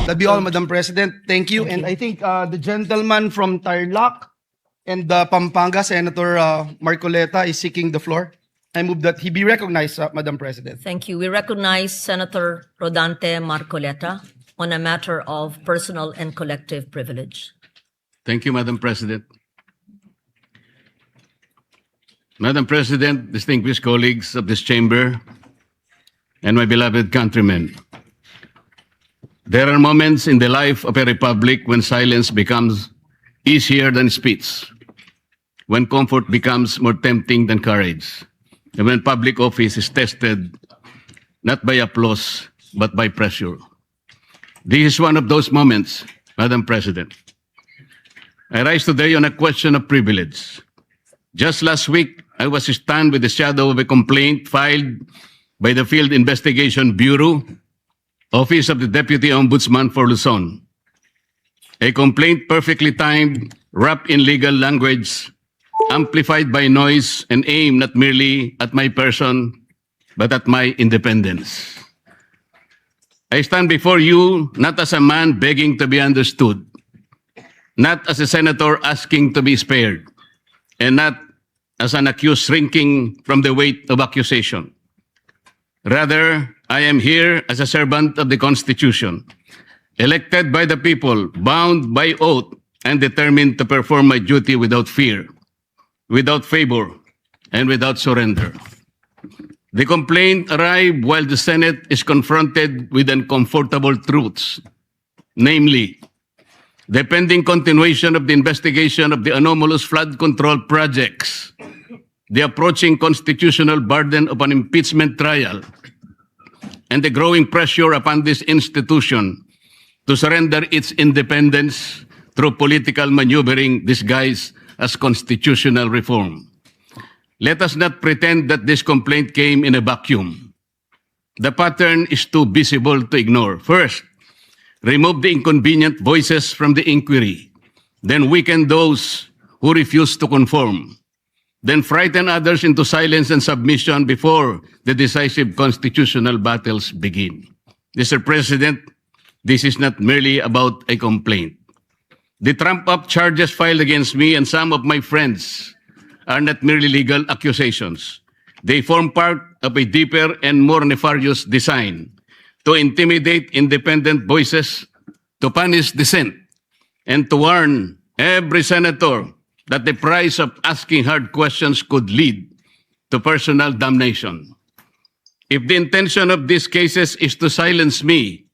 That'd be all, Madam President. Thank you. Thank And you. I think the gentleman from Tarlac and Pampanga, Senator Marcoleta, is seeking the floor. I move that he be recognized, Madam President. Thank you. We recognize Senator Rodante Marcoleta on a matter of personal and collective privilege. Thank you, Madam President. Madam President, distinguished colleagues of this chamber, and my beloved countrymen, there are moments in the life of a republic when silence becomes easier than speech, when comfort becomes more tempting than courage, and when public office is tested not by applause but by pressure. This is one of those moments, Madam President. I rise today on a question of privilege. Just last week, I was stunned with the shadow of a complaint filed by the Field Investigation Bureau, Office of the Deputy Ombudsman for Luzon. A complaint perfectly timed, wrapped in legal language, amplified by noise, and aimed not merely at my person, but at my independence. I stand before you not as a man begging to be understood, not as a senator asking to be spared, and not as an accused shrinking from the weight of accusation. Rather, I am here as a servant of the Constitution, elected by the people, bound by oath, and determined to perform my duty without fear, without favor, and without surrender. The complaint arrived while the Senate is confronted with uncomfortable truths, namely, the pending continuation of the investigation of the anomalous flood control projects, the approaching constitutional burden of an impeachment trial, and the growing pressure upon this institution to surrender its independence through political maneuvering disguised as constitutional reform. Let us not pretend that this complaint came in a vacuum. The pattern is too visible to ignore. First, remove the inconvenient voices from the inquiry, then weaken those who refuse to conform, then frighten others into silence and submission before the decisive constitutional battles begin. Mr. President, this is not merely about a complaint. The trump-up charges filed against me and some of my friends are not merely legal accusations. They form part of a deeper and more nefarious design to intimidate independent voices, to punish dissent, and to warn every senator that the price of asking hard questions could lead to personal damnation. If the intention of these cases is to silence me,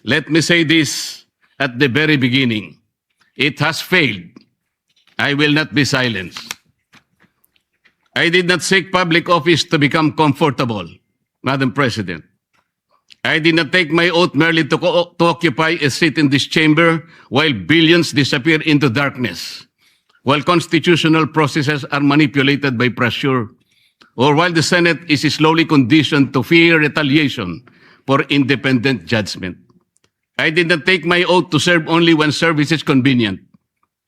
let me say this at the very beginning. It has failed. I will not be silenced. I did not seek public office to become comfortable, Madam President. I did not take my oath merely to occupy a seat in this chamber while billions disappear into darkness, while constitutional processes are manipulated by pressure, or while the Senate is slowly conditioned to fear retaliation for independent judgment. I did not take my oath to serve only when service is convenient.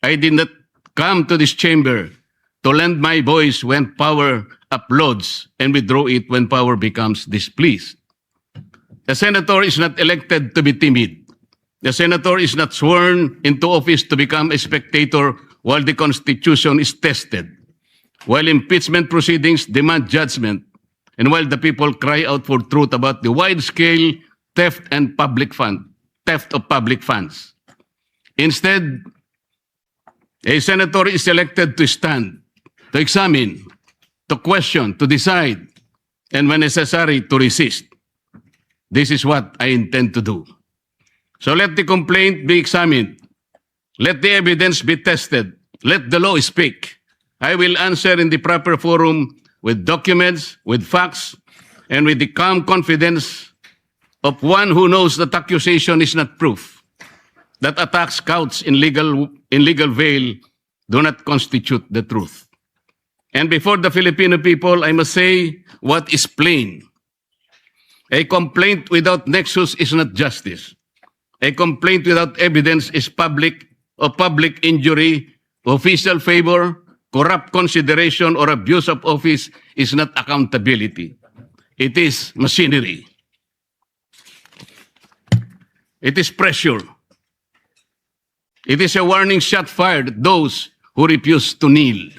I did not come to this chamber to lend my voice when power applauds and withdraw it when power becomes displeased. The senator is not elected to be timid. The senator is not sworn into office to become a spectator while the Constitution is tested, while impeachment proceedings demand judgment, and while the people cry out for truth about the wide-scale theft of public funds. Instead, a senator is elected to stand, to examine, to question, to decide, and when necessary, to resist. This is what I intend to do. So let the complaint be examined. Let the evidence be tested. Let the law speak. I will answer in the proper forum with documents, with facts, and with the calm confidence of one who knows that accusation is not proof, that attacks couched in legal veil do not constitute the truth. And before the Filipino people, I must say what is plain. A complaint without nexus is not justice. A complaint without evidence is public injury, official favor, corrupt consideration, or abuse of office is not accountability. It is machinery. It is pressure. It is a warning shot fired at those who refuse to kneel.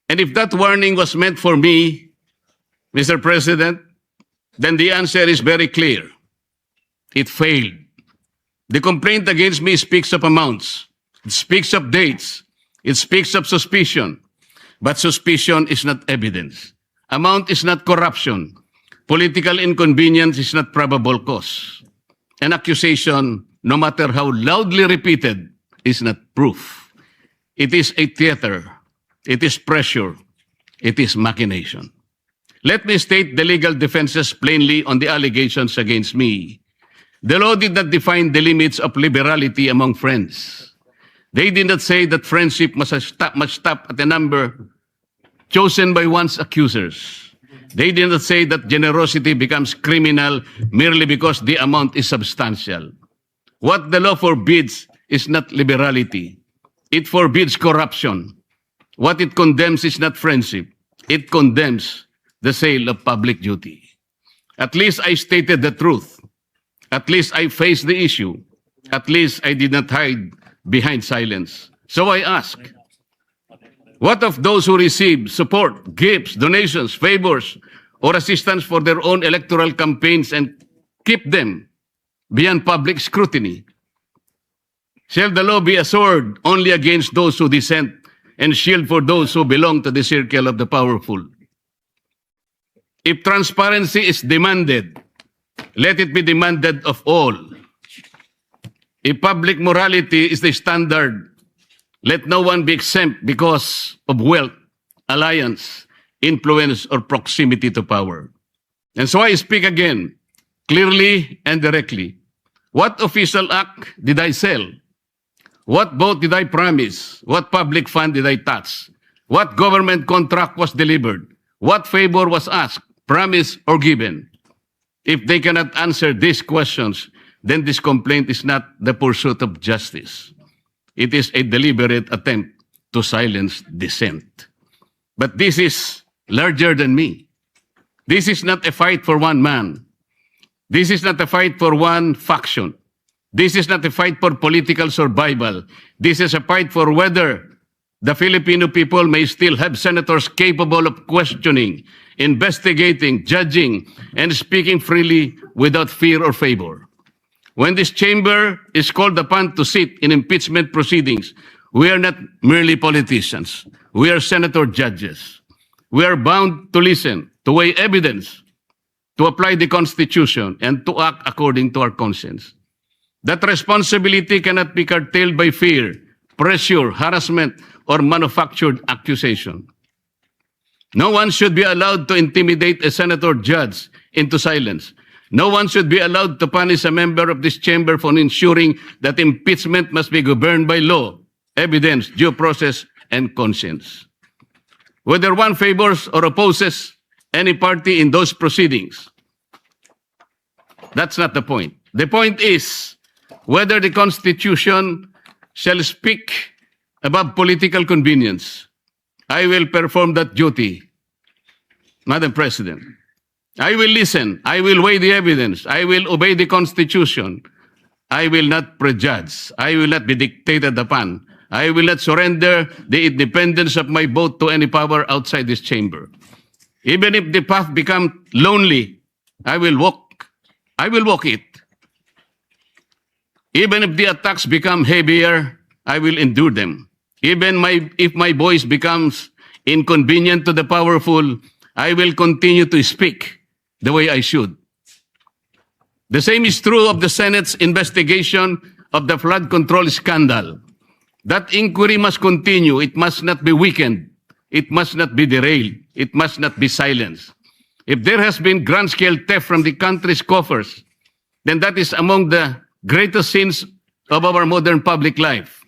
And if that warning was meant for me, Mr. President, then the answer is very clear. It failed. The complaint against me speaks of amounts. It speaks of dates. It speaks of suspicion. But suspicion is not evidence. Amount is not corruption. Political inconvenience is not probable cause. An accusation, no matter how loudly repeated, is not proof. It is a theater. It is pressure. It is machination. Let me state the legal defenses plainly on the allegations against me. The law did not define the limits of liberality among friends. They did not say that friendship must stop at a number chosen by one's accusers. They did not say that generosity becomes criminal merely because the amount is substantial. What the law forbids is not liberality. It forbids corruption. What it condemns is not friendship. It condemns the sale of public duty. At least I stated the truth. At least I faced the issue. At least I did not hide behind silence. So I ask, what of those who receive support, gifts, donations, favors, or assistance for their own electoral campaigns and keep them beyond public scrutiny? Shall the law be a sword only against those who dissent and shield for those who belong to the circle of the powerful? If transparency is demanded, let it be demanded of all. If public morality is the standard, let no one be exempt because of wealth, alliance, influence, or proximity to power. And so I speak again, clearly and directly. What official act did I sell? What vote did I promise? What public fund did I touch? What government contract was delivered? What favor was asked, promised, or given? If they cannot answer these questions, then this complaint is not the pursuit of justice. It is a deliberate attempt to silence dissent. But this is larger than me. This is not a fight for one man. This is not a fight for one faction. This is not a fight for political survival. This is a fight for whether the Filipino people may still have senators capable of questioning, investigating, judging, and speaking freely without fear or favor. When this chamber is called upon to sit in impeachment proceedings, we are not merely politicians. We are senator judges. We are bound to listen, to weigh evidence, to apply the Constitution, and to act according to our conscience. That responsibility cannot be curtailed by fear, pressure, harassment, or manufactured accusation. No one should be allowed to intimidate a senator judge into silence. No one should be allowed to punish a member of this chamber for ensuring that impeachment must be governed by law, evidence, due process, and conscience. Whether one favors or opposes any party in those proceedings, that's not the point. The point is whether the Constitution shall speak above political convenience. I will perform that duty, Madam President. I will listen. I will weigh the evidence. I will obey the Constitution. I will not prejudge. I will not be dictated upon. I will not surrender the independence of my vote to any power outside this chamber. Even if the path becomes lonely, I will walk it. Even if the attacks become heavier, I will endure them. Even if my voice becomes inconvenient to the powerful, I will continue to speak the way I should. The same is true of the Senate's investigation of the flood control scandal. That inquiry must continue. It must not be weakened. It must not be derailed. It must not be silenced. If there has been grand-scale theft from the country's coffers, then that is among the greatest sins of our modern public life.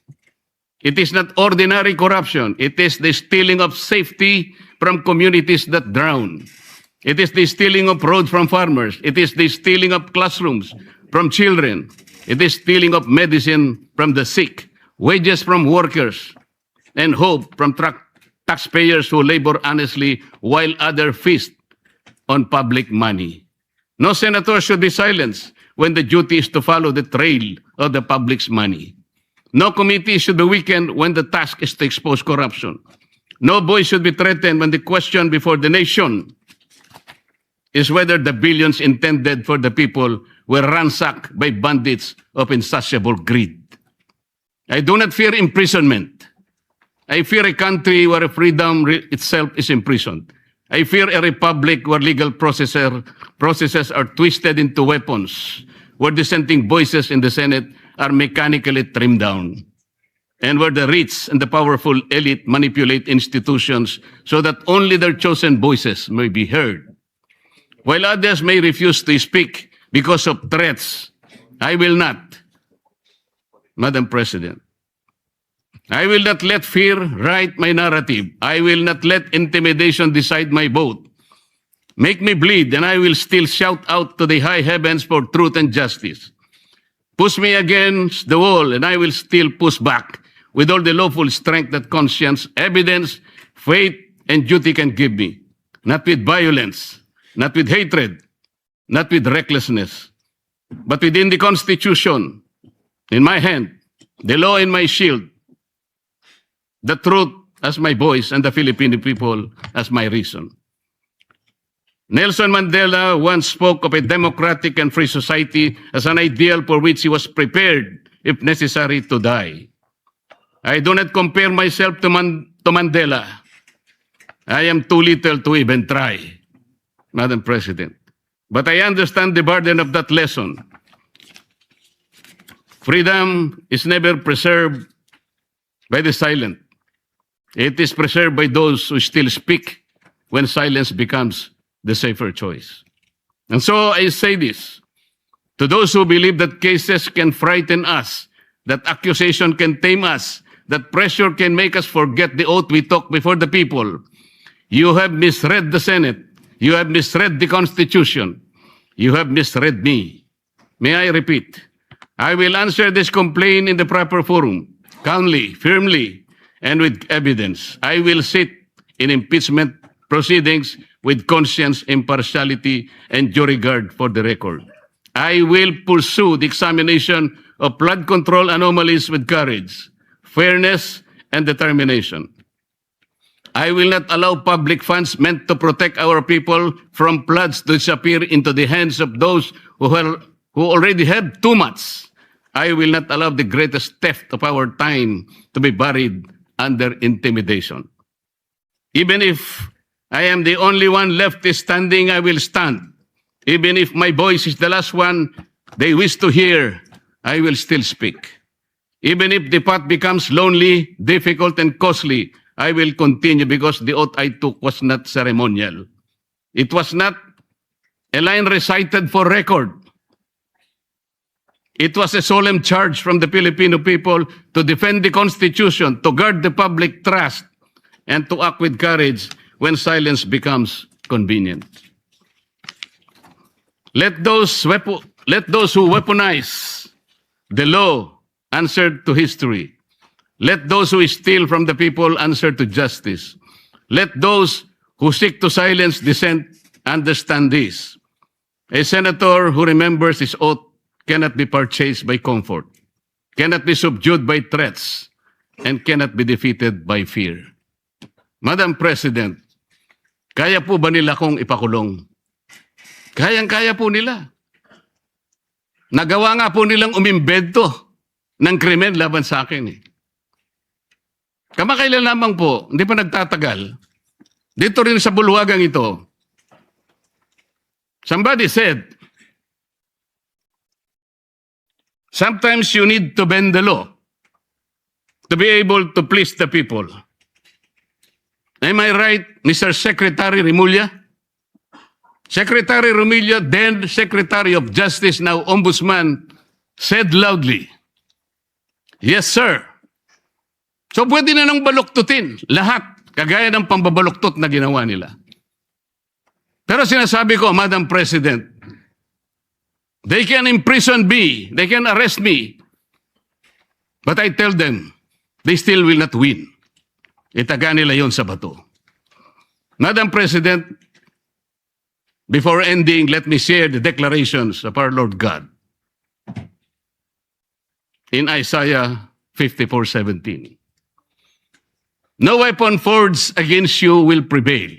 It is not ordinary corruption. It is the stealing of safety from communities that drown. It is the stealing of roads from farmers. It is the stealing of classrooms from children. It is stealing of medicine from the sick, wages from workers, and hope from taxpayers who labor honestly while others feast on public money. No senator should be silenced when the duty is to follow the trail of the public's money. No committee should be weakened when the task is to expose corruption. No voice should be threatened when the question before the nation is whether the billions intended for the people were ransacked by bandits of insatiable greed. I do not fear imprisonment. I fear a country where freedom itself is imprisoned. I fear a republic where legal processes are twisted into weapons, where dissenting voices in the Senate are mechanically trimmed down, and where the rich and the powerful elite manipulate institutions so that only their chosen voices may be heard. While others may refuse to speak because of threats, I will not. Madam President, I will not let fear write my narrative. I will not let intimidation decide my vote. Make me bleed, and I will still shout out to the high heavens for truth and justice. Push me against the wall, and I will still push back with all the lawful strength that conscience, evidence, faith, and duty can give me. Not with violence, not with hatred, not with recklessness, but within the Constitution, in my hand, the law in my shield, the truth as my voice, and the Filipino people as my reason. Nelson Mandela once spoke of a democratic and free society as an ideal for which he was prepared, if necessary, to die. I do not compare myself to Mandela. I am too little to even try, Madam President. But I understand the burden of that lesson. Freedom is never preserved by the silent. It is preserved by those who still speak when silence becomes the safer choice. And so I say this to those who believe that cases can frighten us, that accusation can tame us, that pressure can make us forget the oath we took before the people. You have misread the Senate. You have misread the Constitution. You have misread me. May I repeat? I will answer this complaint in the proper forum, calmly, firmly, and with evidence. I will sit in impeachment proceedings with conscience, impartiality, and due regard for the record. I will pursue the examination of flood control anomalies with courage, fairness, and determination. I will not allow public funds meant to protect our people from floods to disappear into the hands of those who already had too much. I will not allow the greatest theft of our time to be buried under intimidation. Even if I am the only one left standing, I will stand. Even if my voice is the last one they wish to hear, I will still speak. Even if the path becomes lonely, difficult, and costly, I will continue because the oath I took was not ceremonial. It was not a line recited for record. It was a solemn charge from the Filipino people to defend the Constitution, to guard the public trust, and to act with courage when silence becomes convenient. Let those who weaponize the law answer to history. Let those who steal from the people answer to justice. Let those who seek to silence dissent understand this. A senator who remembers his oath cannot be purchased by comfort, cannot be subdued by threats, and cannot be defeated by fear. Madam President, kaya po ba nila kong ipakulong? Kayang-kaya po nila. Nagawa nga po nilang umimbento ng krimen laban sa akin. Kamakailan lamang po, hindi pa nagtatagal, dito rin sa bulwagang ito, somebody said, sometimes you need to bend the law to be able to please the people. Am I right, Mr. Secretary Remulla? Secretary Remulla, then Secretary of Justice, now Ombudsman, said loudly, yes, sir. So pwede na nang baluktutin lahat, kagaya ng pambabaluktot na ginawa nila. Pero sinasabi ko, Madam President, they can imprison me, they can arrest me, but I tell them, they still will not win. Itaga nila yon sa bato. Madam President, before ending, let me share the declarations of our Lord God. in Isaiah 54:17. No weapon forged against you will prevail.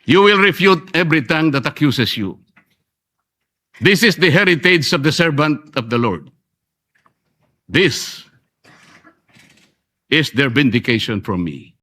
You will refute every tongue that accuses you. This is the heritage of the servant of the Lord. This is their vindication from me.